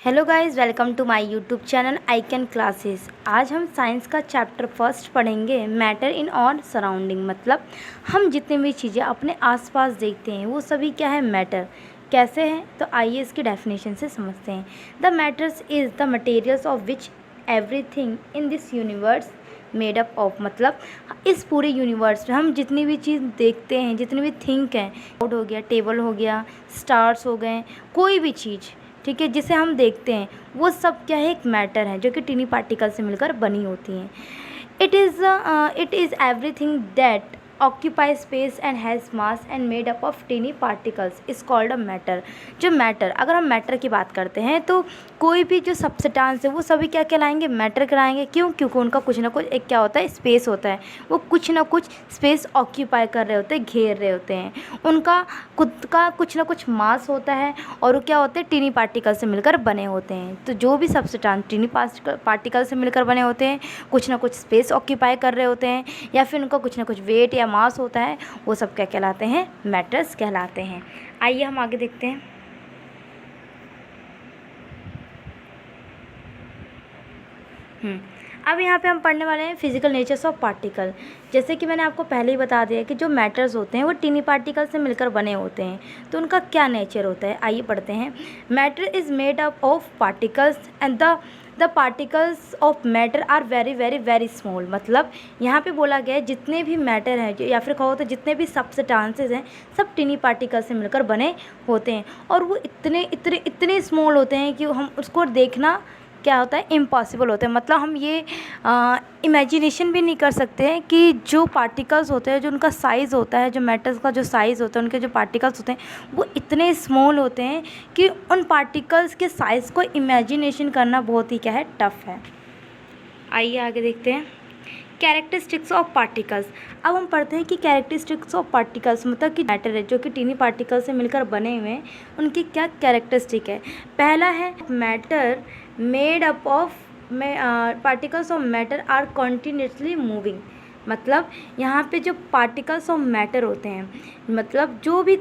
Hello guys, welcome to my YouTube channel I can classes. आज हम science का chapter first पढ़ेंगे, matter in our surrounding. मतलब हम जितनी भी चीज़ें अपने आसपास देखते हैं वो सभी क्या है, मैटर। कैसे हैं, तो आइए इसकी डेफिनेशन से समझते हैं। The matters is the materials of which everything in this universe made up of. मतलब इस पूरे यूनिवर्स में हम जितनी भी चीज़ देखते हैं, जितनी भी थिंक हैं, बोर्ड हो गया, टेबल हो गया, स्टार्स हो गए, कोई भी चीज़, ठीक है, जिसे हम देखते हैं वो सब क्या है, एक मैटर है जो कि टीनी पार्टिकल से मिलकर बनी होती हैं। It is everything that occupy space and has mass and made up of tiny particles is called a matter. जो मैटर, अगर हम मैटर की बात करते हैं तो कोई भी जो सब्सटेंस है वो सभी क्या कहलाएंगे, मैटर कहलाएंगे। क्यों? क्योंकि उनका कुछ ना कुछ एक क्या होता है, स्पेस होता है। वो कुछ ना कुछ स्पेस ऑक्यूपाई कर रहे होते हैं, घेर रहे होते हैं। उनका खुद का कुछ ना कुछ मास होता है और वो क्या होते हैं, टीनी पार्टिकल से मिलकर बने होते हैं। तो जो भी सब्सटेंस टीनी पार्टिकल से मिलकर बने होते हैं, कुछ ना कुछ स्पेस ऑक्यूपाई कर रहे होते हैं या फिर उनका कुछ ना कुछ वेट या मास होता है, वो सब क्या कहलाते हैं, मैटर्स कहलाते हैं। आइए हम आगे देखते हैं। अब यहाँ पे हम पढ़ने वाले हैं फिजिकल नेचर्स ऑफ पार्टिकल। जैसे कि मैंने आपको पहले ही बता दिया कि जो मैटर्स होते हैं वो टीनी पार्टिकल से मिलकर बने होते हैं, तो उनका क्या नेचर होता है, आइए पढ़ते हैं। Matter is made up of particles and the particles of matter are very very very small. मतलब यहाँ पे बोला गया है जितने भी मैटर हैं या फिर कहो तो जितने भी सब्सटेंसेस हैं, सब टीनी पार्टिकल से मिलकर बने होते हैं और वो इतने इतने इतने स्मॉल होते हैं कि हम उसको देखना क्या होता है, इम्पॉसिबल होता है। मतलब हम ये इमेजिनेशन भी नहीं कर सकते हैं कि जो पार्टिकल्स होते हैं, जो उनका साइज़ होता है, जो मेटल्स का जो साइज़ होता है, उनके जो पार्टिकल्स होते हैं वो इतने स्मॉल होते हैं कि उन पार्टिकल्स के साइज़ को इमेजिनेशन करना बहुत ही क्या है, टफ है। आइए आगे देखते हैं कैरेक्टरिस्टिक्स ऑफ पार्टिकल्स। अब हम पढ़ते हैं कि कैरेक्टरिस्टिक्स ऑफ पार्टिकल्स मतलब कि मैटर है जो कि टीनी पार्टिकल से मिलकर बने हुए हैं, उनकी क्या कैरेक्टरिस्टिक है। पहला है matter made up of particles of matter are continuously moving. मतलब यहाँ पे जो पार्टिकल्स ऑफ मैटर होते हैं, मतलब जो भी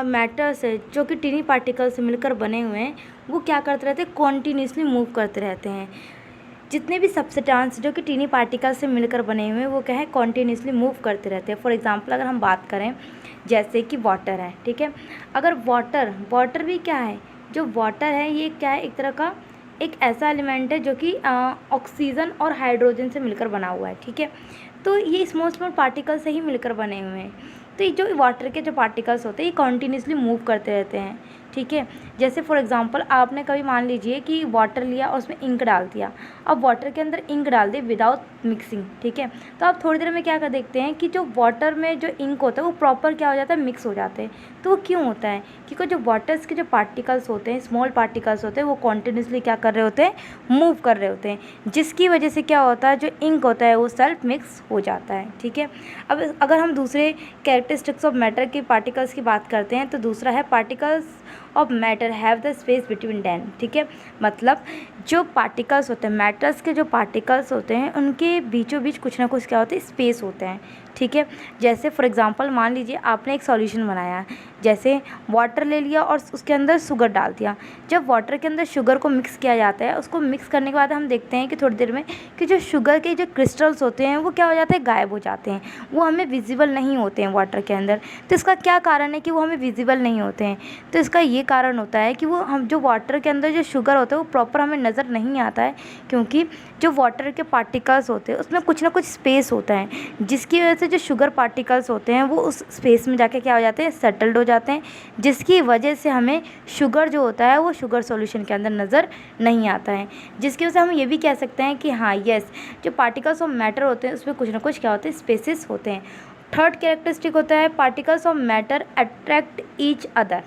मैटर्स है जो कि टीनी पार्टिकल से मिलकर बने हुए हैं, वो क्या करते रहते हैं, कॉन्टीन्यूसली मूव करते रहते हैं। जितने भी सब्सटेंस जो कि टीनी पार्टिकल से मिलकर बने हुए हैं वो क्या है, कॉन्टीन्यूसली मूव करते रहते हैं। फॉर एग्जांपल अगर हम बात करें जैसे कि वाटर है, ठीक है, अगर वाटर भी क्या है, जो वाटर है ये क्या है, एक तरह का एक ऐसा एलिमेंट है जो कि ऑक्सीजन और हाइड्रोजन से मिलकर बना हुआ है, ठीक है। तो ये स्मॉल स्मॉल पार्टिकल से ही मिलकर बने हुए हैं। तो ये जो वाटर के जो पार्टिकल्स होते हैं ये कॉन्टीन्यूसली मूव करते रहते हैं, ठीक है। जैसे फॉर एग्जांपल आपने कभी मान लीजिए कि वाटर लिया और उसमें इंक डाल दिया, अब वाटर के अंदर इंक डाल दी विदाउट मिक्सिंग, ठीक है, तो आप थोड़ी देर में क्या कर देखते हैं कि जो वाटर में जो इंक होता है वो प्रॉपर क्या हो जाता है, मिक्स हो जाते हैं। तो वो क्यों होता है, क्योंकि जो वाटर्स के जो पार्टिकल्स होते हैं, स्मॉल पार्टिकल्स होते हैं, वो कॉन्टीन्यूसली क्या कर रहे होते हैं, मूव कर रहे होते हैं, जिसकी वजह से क्या होता है, जो इंक होता है वो सेल्फ मिक्स हो जाता है, ठीक है। अब अगर हम दूसरे कैरेक्टरिस्टिक्स ऑफ मैटर के पार्टिकल्स की बात करते हैं तो दूसरा है particles of matter have the space between them, ठीक है। मतलब जो पार्टिकल्स होते हैं, मैटर्स के जो पार्टिकल्स होते हैं, उनके बीचों बीच कुछ ना कुछ क्या होता है, स्पेस होते हैं, ठीक है। जैसे फॉर एग्जांपल मान लीजिए आपने एक सॉल्यूशन बनाया, जैसे वाटर ले लिया और उसके अंदर शुगर डाल दिया। जब वाटर के अंदर शुगर को मिक्स किया जाता है, उसको मिक्स करने के बाद हम देखते हैं कि थोड़ी देर में कि जो शुगर के जो क्रिस्टल्स होते हैं वो क्या हो जाते हैं, गायब हो जाते हैं, वो हमें विजिबल नहीं होते हैं वाटर के अंदर। तो इसका क्या कारण है कि वो हमें विजिबल नहीं होते हैं, तो इसका ये कारण होता है कि वो हम जो वाटर के अंदर जो शुगर होता है वो प्रॉपर हमें नज़र नहीं आता है, क्योंकि जो वाटर के पार्टिकल्स होते हैं उसमें कुछ ना कुछ स्पेस होता है, जिसकी वजह से जो शुगर पार्टिकल्स होते हैं वो उस स्पेस में जाके क्या हो जाते हैं, सेटल्ड हो जाते हैं, जिसकी वजह से हमें शुगर जो होता है वो शुगर सॉल्यूशन के अंदर नज़र नहीं आता है। जिसकी वजह से हम ये भी कह सकते हैं कि हाँ यस, जो पार्टिकल्स ऑफ मैटर होते हैं उसमें कुछ ना कुछ क्या होते हैं, स्पेसेस होते हैं। थर्ड कैरेक्टरिस्टिक होता है particles of matter attract each other.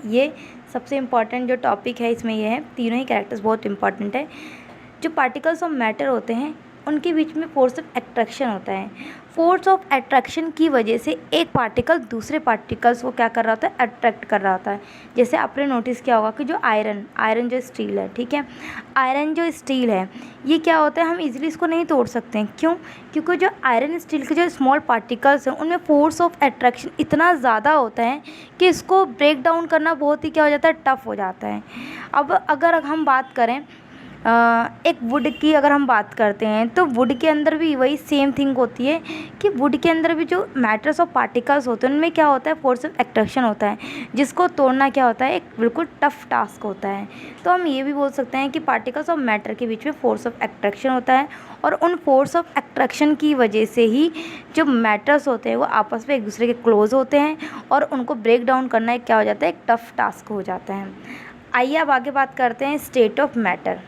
ये सबसे इम्पॉर्टेंट जो टॉपिक है इसमें ये है, तीनों ही कैरेक्टर्स बहुत इंपॉर्टेंट है। जो पार्टिकल्स ऑफ मैटर होते हैं उनके बीच में फोर्स ऑफ अट्रैक्शन होता है। फोर्स ऑफ अट्रैक्शन की वजह से एक पार्टिकल दूसरे पार्टिकल्स को क्या कर रहा होता है, अट्रैक्ट कर रहा होता है। जैसे आपने नोटिस किया होगा कि जो आयरन जो स्टील है, ठीक है, आयरन जो स्टील है ये क्या होता है, हम इजीली इसको नहीं तोड़ सकते हैं। क्यों? क्योंकि जो आयरन स्टील के जो स्मॉल पार्टिकल्स हैं उनमें फोर्स ऑफ अट्रैक्शन इतना ज़्यादा होता है कि इसको ब्रेक डाउन करना बहुत ही क्या हो जाता है, टफ हो जाता है। अब अगर हम बात करें एक वुड की, अगर हम बात करते हैं तो वुड के अंदर भी वही सेम थिंग होती है कि वुड के अंदर भी जो मैटर्स ऑफ पार्टिकल्स होते हैं उनमें क्या होता है, फोर्स ऑफ अट्रैक्शन होता है, जिसको तोड़ना क्या होता है, एक बिल्कुल टफ टास्क होता है। तो हम ये भी बोल सकते हैं कि पार्टिकल्स ऑफ मैटर के बीच में फोर्स ऑफ अट्रैक्शन होता है, और उन फोर्स ऑफ अट्रैक्शन की वजह से ही जो मैटर्स होते हैं वो आपस में एक दूसरे के क्लोज होते हैं, और उनको ब्रेक डाउन करना एक क्या हो जाता है, एक टफ टास्क हो जाता है। आइए अब आगे बात करते हैं स्टेट ऑफ मैटर।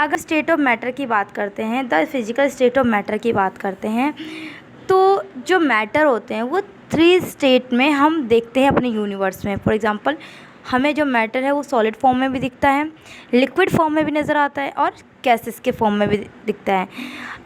अगर स्टेट ऑफ मैटर की बात करते हैं, the physical state of matter की बात करते हैं, तो जो मैटर होते हैं वो 3 स्टेट में हम देखते हैं अपने यूनिवर्स में। फॉर एग्जांपल हमें जो मैटर है वो सॉलिड फॉर्म में भी दिखता है, लिक्विड फॉर्म में भी नज़र आता है, और गैसेस के फॉर्म में भी दिखता है।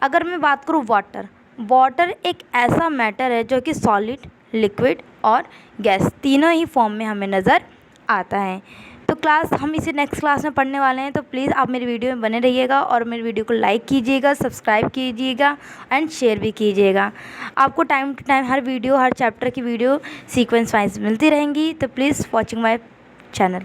अगर मैं बात करूँ वाटर एक ऐसा मैटर है जो कि सॉलिड, लिक्विड और गैस तीनों ही फॉर्म में हमें नज़र आता है। तो क्लास हम इसे नेक्स्ट क्लास में पढ़ने वाले हैं, तो प्लीज़ आप मेरी वीडियो में बने रहिएगा और मेरी वीडियो को लाइक कीजिएगा, सब्सक्राइब कीजिएगा एंड शेयर भी कीजिएगा। आपको टाइम टू टाइम हर चैप्टर की वीडियो सीक्वेंस वाइज मिलती रहेंगी, तो प्लीज़ वॉचिंग माय चैनल।